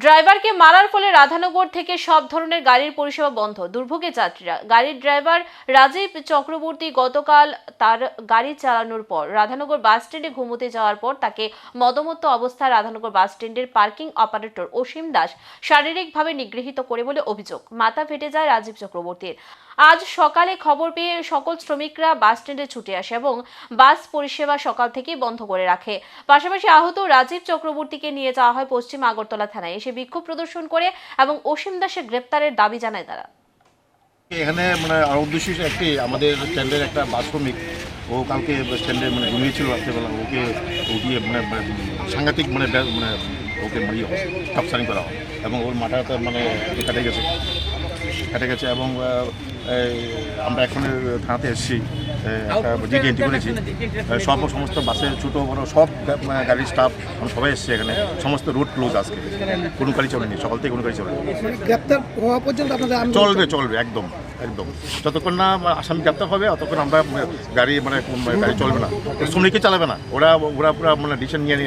ড্রাইভারকে মারার ফলে রাধানগর থেকে সব ধরনের গাড়ির পরিষেবা বন্ধ। দুর্ভোগে যাত্রীরা। গাড়ির ড্রাইভার রাজীব চক্রবর্তী গতকাল তার গাড়ি চালানোর পর রাধানগর বাস স্ট্যান্ডে ঘুমোতে যাওয়ার পর তাকে মদমত্ত অবস্থায় রাধানগর বাস স্ট্যান্ডের পার্কিং অপারেটর অসীম দাস শারীরিকভাবে নিগৃহীত করে বলে অভিযোগ। মাথা ফেটে যায় রাজীব চক্রবর্তীর। আজ সকালে খবর পেয়ে সকল শ্রমিকরা বাস স্ট্যান্ডে ছুটে আসে এবং বাস পরিষেবা সকাল থেকেই বন্ধ করে রাখে। পাশাপাশি আহত রাজীব চক্রবর্তীকে নিয়ে যাওয়া হয় পশ্চিম আগরতলা থানায়। এসে বিক্ষোভ প্রদর্শন করে এবং অসীম দাসের গ্রেপ্তারের দাবি জানায় তারা। এখানে আর উদ্দেশ্য একটি, আমাদের স্ট্যান্ডের একটা বাস শ্রমিক, ও কালকে স্ট্যান্ডে ঘুমিয়েছিল রাত্রেবেলা। ওকে উঠিয়ে সাংঘাতিক ওকে টপসারিং করা হয় এবং ওর মাথাটা কেটে গেছে এবং আমরা এখন থানাতে এসেছি, একটা জিডি এন্ট্রি করেছি। সমস্ত বাসের ছোটো বড়ো সব গাড়ির স্টাফ আমরা সবাই এসেছি এখানে। সমস্ত রুট ক্লোজ আজকে, কোনো গাড়ি চলেনি, সকাল থেকে কোনো গাড়ি চলেনি। গ্রেপ্তার হওয়া পর্যন্ত আপনাদের চলবে একদম যতক্ষণ না আসামি গ্রেপ্তার হবে ততক্ষণ আমরা গাড়ি গাড়ি চলবে না, শ্রমিকই চালাবে না। ওরা পুরো ডিসিশন নিয়ে